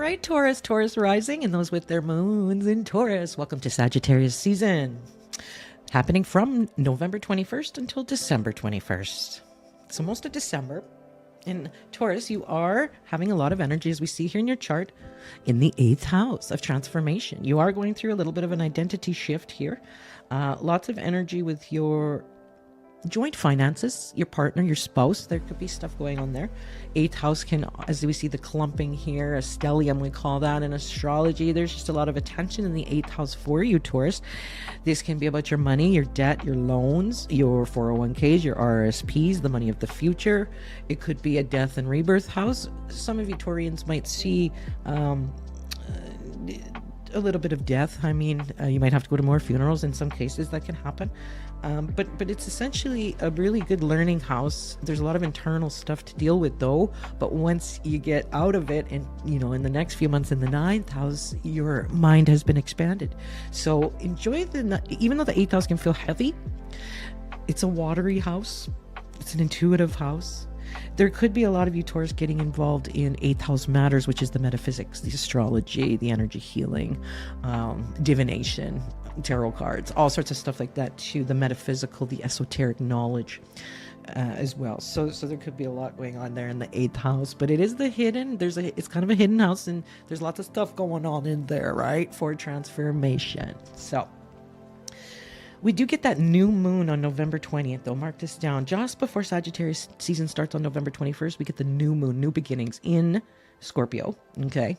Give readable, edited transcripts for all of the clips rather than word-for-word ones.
right, Taurus, Taurus rising, and those with their moons in Taurus. Welcome to Sagittarius season, happening from November 21st until December 21st. So most of December in Taurus, you are having a lot of energy, as we see here in your chart, in the 8th house of transformation. You are going through a little bit of an identity shift here. Lots of energy with your joint finances, your partner, your spouse. There could be stuff going on there. 8th house can, as we see the clumping here, a stellium, we call that in astrology. There's just a lot of attention in the 8th house for you, Taurus. This can be about your money, your debt, your loans, your 401ks, your RRSPs, the money of the future. It could be a death and rebirth house. Some of you Taurians might see a little bit of death. I mean, you might have to go to more funerals. In some cases that can happen. But it's essentially a really good learning house. There's a lot of internal stuff to deal with though. But once you get out of it and, in the next few months in the 9th house, your mind has been expanded. So enjoy even though the 8th house can feel heavy, it's a watery house. It's an intuitive house. There could be a lot of you Taurus getting involved in 8th house matters, which is the metaphysics, the astrology, the energy healing, divination, tarot cards, all sorts of stuff like that too, the metaphysical, the esoteric knowledge as well. So there could be a lot going on there in the 8th house, but it is the hidden, it's kind of a hidden house, and there's lots of stuff going on in there, right, for transformation. So we do get that new moon on November 20th, though. Mark this down. Just before Sagittarius season starts on November 21st, we get the new moon, new beginnings in Scorpio, okay,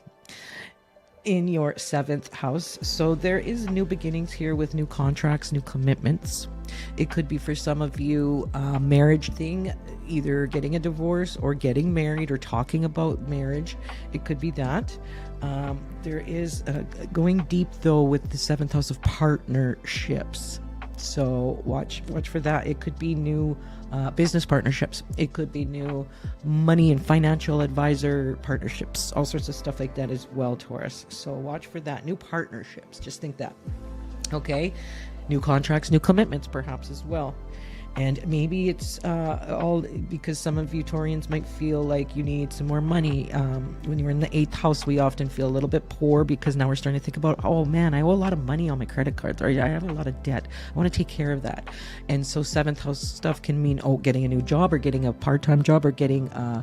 in your 7th house. So there is new beginnings here with new contracts, new commitments. It could be for some of you a marriage thing, either getting a divorce or getting married or talking about marriage. It could be that. There is going deep, though, with the 7th house of partnerships. So watch for that. It could be new business partnerships. It could be new money and financial advisor partnerships, all sorts of stuff like that as well, Taurus. So watch for that. New partnerships. Just think that. Okay. New contracts, new commitments perhaps as well. And maybe it's all because some of you Taurians might feel like you need some more money. When you're in the 8th house, we often feel a little bit poor because now we're starting to think about, oh man, I owe a lot of money on my credit cards, or I have a lot of debt. I want to take care of that. And so 7th house stuff can mean, getting a new job, or getting a part-time job, or getting a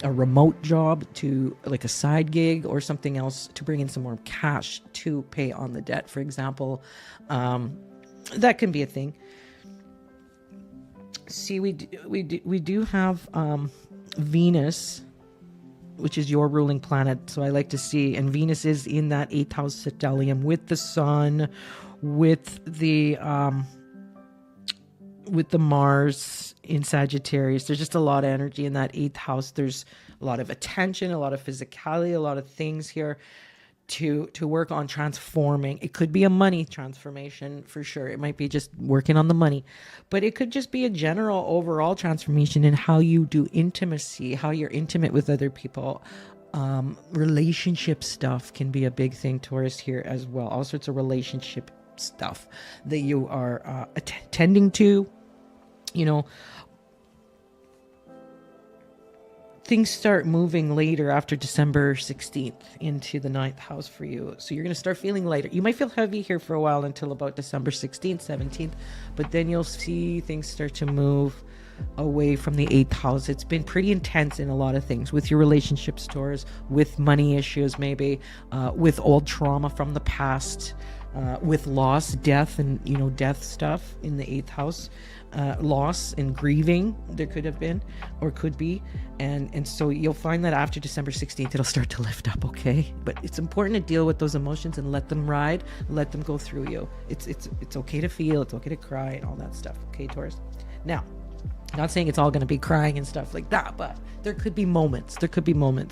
remote job, to like a side gig or something else to bring in some more cash to pay on the debt, for example. That can be a thing. See, we do have Venus, which is your ruling planet. So I like to see, and Venus is in that 8th house stellium with the Sun, with the Mars in Sagittarius. There's just a lot of energy in that 8th house. There's a lot of attention, a lot of physicality, a lot of things here to work on transforming. It could be a money transformation for sure. It might be just working on the money, but it could just be a general overall transformation in how you do intimacy, how you're intimate with other people. Relationship stuff can be a big thing, Taurus, here as well. All sorts of relationship stuff that you are attending to, things start moving later after December 16th into the 9th house for you. So you're going to start feeling lighter. You might feel heavy here for a while until about December 16th, 17th, but then you'll see things start to move away from the 8th house. It's been pretty intense in a lot of things with your relationships, Taurus, with money issues, maybe, with old trauma from the past, with loss, death, and, death stuff in the 8th house. Loss and grieving there could have been or could be, and so you'll find that after December 16th it'll start to lift up, okay? But it's important to deal with those emotions and let them ride, let them go through you. It's okay to feel, it's okay to cry and all that stuff, okay, Taurus? Now, not saying it's all going to be crying and stuff like that, but there could be moments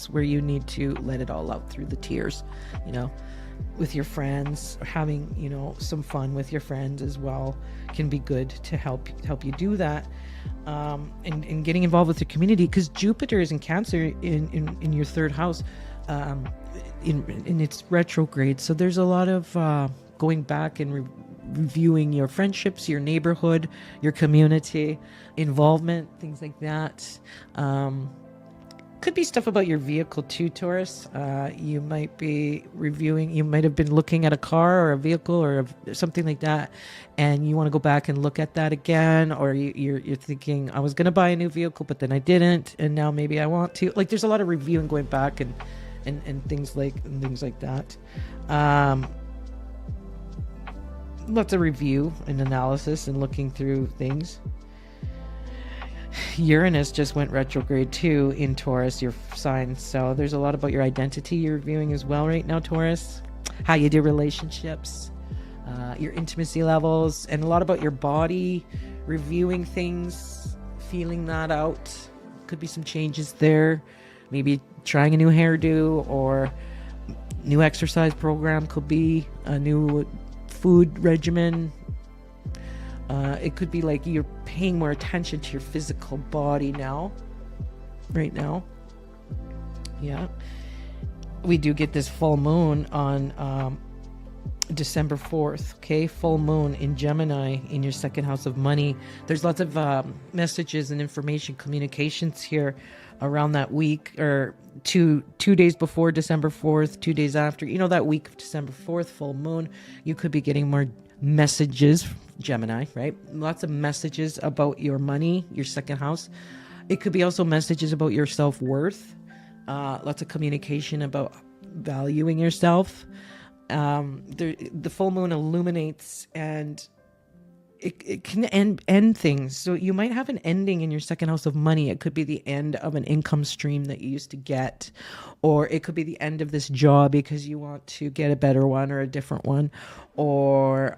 where you need to let it all out through the tears, with your friends, or having some fun with your friends as well can be good to help you do that, and getting involved with the community, because Jupiter is in Cancer in your 3rd house, in its retrograde. So there's a lot of going back and reviewing your friendships, your neighborhood, your community involvement, things like that. Could be stuff about your vehicle too, Taurus. You might be reviewing, you might have been looking at a car or a vehicle or something like that, and you want to go back and look at that again, or you're thinking, I was going to buy a new vehicle, but then I didn't, and now maybe I want to. Like, there's a lot of reviewing going back and things like that. Lots of review and analysis and looking through things. Uranus just went retrograde too in Taurus, your sign. So there's a lot about your identity you're reviewing as well right now, Taurus. How you do relationships, your intimacy levels, and a lot about your body, reviewing things, feeling that out. Could be some changes there. Maybe trying a new hairdo or new exercise program. Could be a new food regimen. It could be like you're paying more attention to your physical body right now. Yeah. We do get this full moon on December 4th, okay? Full moon in Gemini in your second house of money. There's lots of messages and information communications here around that week, or two days before December 4th, 2 days after. You know, that week of December 4th, full moon, you could be getting more messages, Gemini, right? Lots of messages about your money, your second house. It could be also messages about your self-worth. Lots of communication about valuing yourself. The full moon illuminates, and it can end things. So you might have an ending in your second house of money. It could be the end of an income stream that you used to get, or it could be the end of this job because you want to get a better one or a different one, or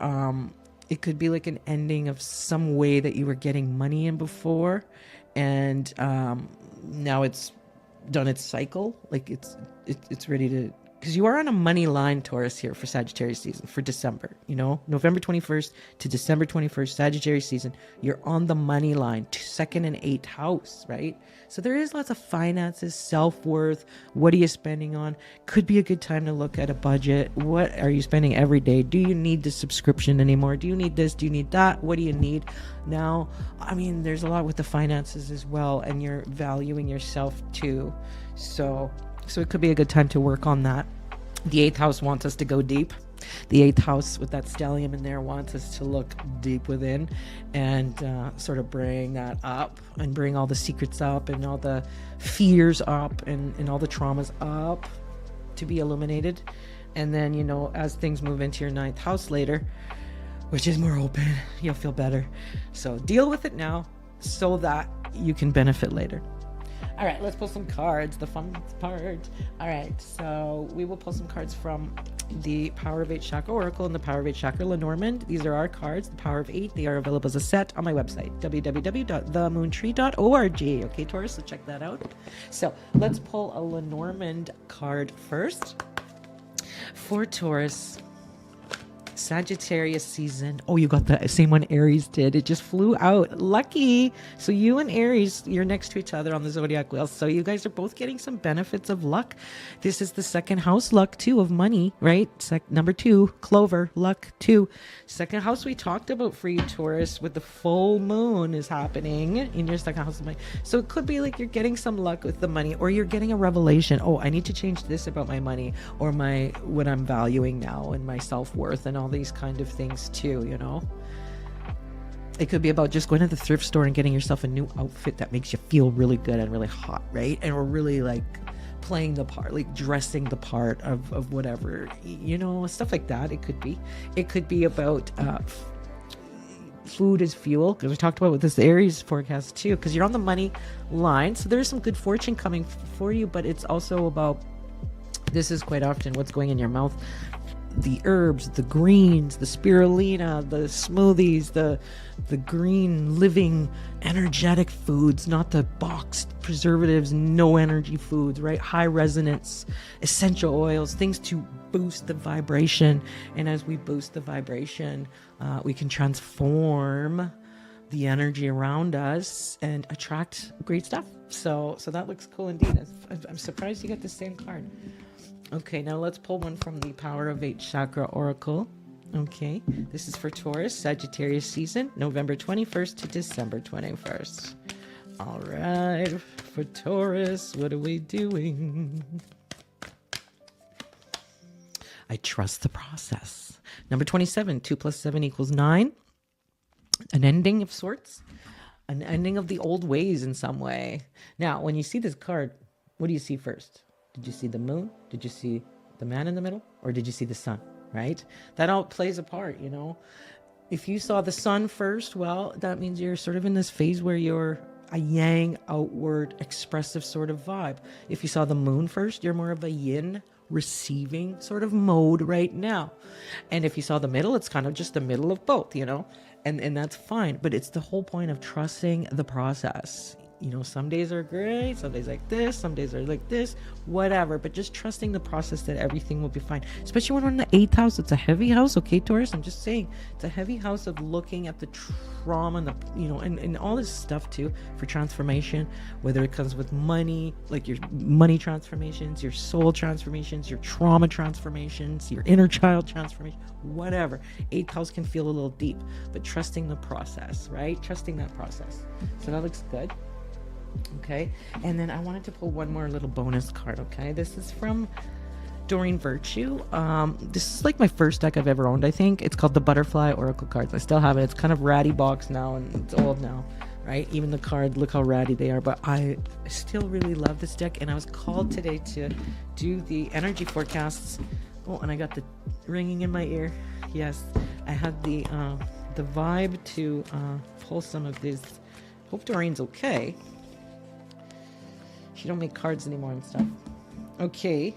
it could be like an ending of some way that you were getting money in before, and now it's done its cycle. Like it's ready to, because you are on a money line, Taurus, here for Sagittarius season for December. You know, November 21st to December 21st, Sagittarius season. You're on the money line, second and eighth house, right? So there is lots of finances, self-worth. What are you spending on? Could be a good time to look at a budget. What are you spending every day? Do you need the subscription anymore? Do you need this? Do you need that? What do you need now? I mean, there's a lot with the finances as well, and you're valuing yourself too. So it could be a good time to work on that. The eighth house wants us to go deep. The eighth house with that stellium in there wants us to look deep within and sort of bring that up and bring all the secrets up and all the fears up and all the traumas up to be illuminated. And then, you know, as things move into your ninth house later, which is more open, you'll feel better. So deal with it now so that you can benefit later. All right, let's pull some cards, the fun part. All right, so we will pull some cards from the Power of 8 Chakra Oracle and the Power of 8 Chakra Lenormand. These are our cards, the Power of 8. They are available as a set on my website, www.themoontree.org. Okay, Taurus, so check that out. So let's pull a Lenormand card first. For Taurus, Sagittarius season. Oh, you got the same one Aries did. It just flew out. Lucky. So you and Aries, you're next to each other on the zodiac wheel. So you guys are both getting some benefits of luck. This is the second house luck too of money, right? Number 2, Clover, luck 2. Second house we talked about for you, Taurus, with the full moon is happening in your second house of money. So it could be like you're getting some luck with the money, or you're getting a revelation. Oh, I need to change this about my money, or what I'm valuing now, and my self-worth, and all these kind of things too, you know. It could be about just going to the thrift store and getting yourself a new outfit that makes you feel really good and really hot, right? And we're really like playing the part, like dressing the part of whatever, you know, stuff like that. It could be about food as fuel, because we talked about with this Aries forecast too, because you're on the money line, so there's some good fortune coming for you. But it's also about, this is quite often what's going in your mouth, the herbs, the greens, the spirulina, the smoothies, the green living energetic foods, not the boxed preservatives, no energy foods, right? High resonance, essential oils, things to boost the vibration. And as we boost the vibration, we can transform the energy around us and attract great stuff. So that looks cool indeed. I'm surprised you got the same card. Okay, now let's pull one from the Power of 8 Chakra Oracle. Okay, this is for Taurus, Sagittarius season, November 21st to December 21st. All right, for Taurus, what are we doing? I trust the process. Number 27, 2 plus 7 equals 9. An ending of sorts. An ending of the old ways in some way. Now, when you see this card, what do you see first? Did you see the moon? Did you see the man in the middle? Or did you see the sun, right? That all plays a part, you know. If you saw the sun first, well, that means you're sort of in this phase where you're a yang, outward, expressive sort of vibe. If you saw the moon first, you're more of a yin, receiving sort of mode right now. And if you saw the middle, it's kind of just the middle of both, you know, and that's fine. But it's the whole point of trusting the process. You know, some days are great, some days like this, some days are like this, whatever. But just trusting the process that everything will be fine. Especially when we're in the 8th house. It's a heavy house, okay, Taurus? I'm just saying, it's a heavy house of looking at the trauma and the, you know, and all this stuff too for transformation. Whether it comes with money, like your money transformations, your soul transformations, your trauma transformations, your inner child transformation, whatever. 8th house can feel a little deep, but trusting the process, right? Trusting that process. So that looks good. Okay, and then I wanted to pull one more little bonus card. Okay, this is from Doreen Virtue. This is like my first deck I've ever owned, I think. It's called the Butterfly Oracle Cards. I still have it. It's kind of ratty box now, and it's old now, right? Even the card, look how ratty they are. But I still really love this deck, and I was called today to do the energy forecasts. Oh, and I got the ringing in my ear. Yes, I had the vibe to pull some of these. Hope Doreen's okay. She don't make cards anymore and stuff. Okay.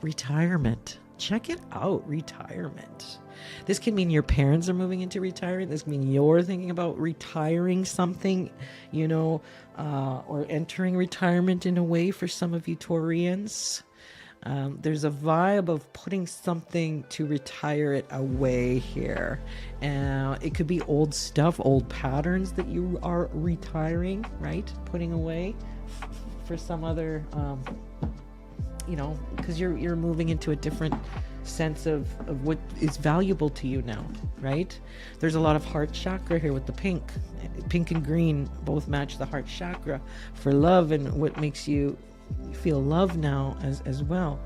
Retirement. Check it out. Retirement. This can mean your parents are moving into retirement. This can mean you're thinking about retiring something, you know, or entering retirement in a way for some of you Taurians. There's a vibe of putting something to retire it away here. It could be old stuff, old patterns that you are retiring, right? Putting away for some other, you know, because you're moving into a different sense of what is valuable to you now, right? There's a lot of heart chakra here with the pink and green both match the heart chakra for love and what makes you feel love now as well.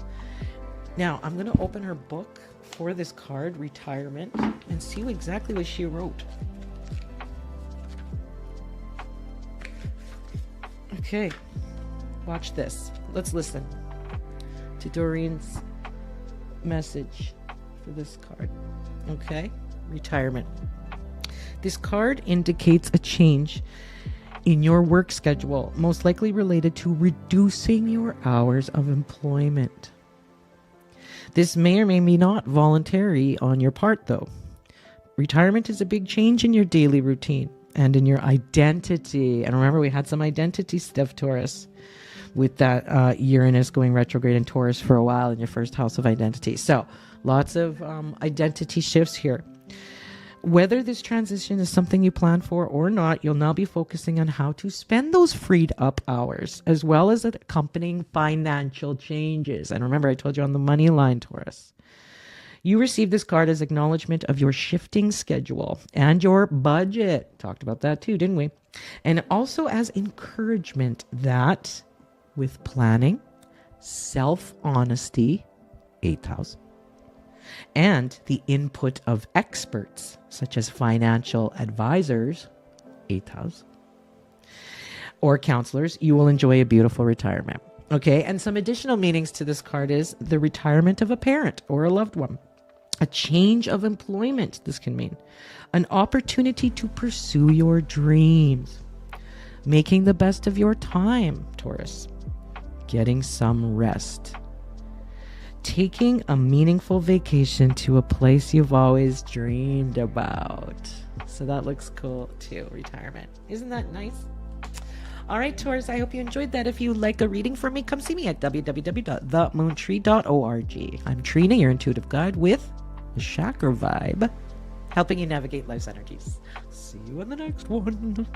Now I'm going to open her book for this card, Retirement, and see exactly what she wrote. Okay, watch this. Let's listen to Doreen's message for this card. Okay, Retirement. This card indicates a change in your work schedule, most likely related to reducing your hours of employment. This may or may be not voluntary on your part, though. Retirement is a big change in your daily routine and in your identity. And remember, we had some identity stuff, Taurus, with that Uranus going retrograde in Taurus for a while in your first house of identity. So lots of identity shifts here. Whether this transition is something you plan for or not, you'll now be focusing on how to spend those freed up hours, as well as accompanying financial changes. And remember, I told you on the money line, Taurus. You receive this card as acknowledgement of your shifting schedule and your budget. Talked about that too, didn't we? And also as encouragement that with planning, self-honesty, 8th house, and the input of experts, such as financial advisors, 8th house, or counselors, you will enjoy a beautiful retirement. Okay, and some additional meanings to this card is the retirement of a parent or a loved one, a change of employment, this can mean, an opportunity to pursue your dreams, making the best of your time, Taurus, getting some rest, taking a meaningful vacation to a place you've always dreamed about. So that looks cool too, retirement. Isn't that nice? All right, Taurus, I hope you enjoyed that. If you like a reading from me, come see me at www.themoontree.org. I'm Trina, your intuitive guide with the Chakra Vibe, helping you navigate life's energies. See you in the next one.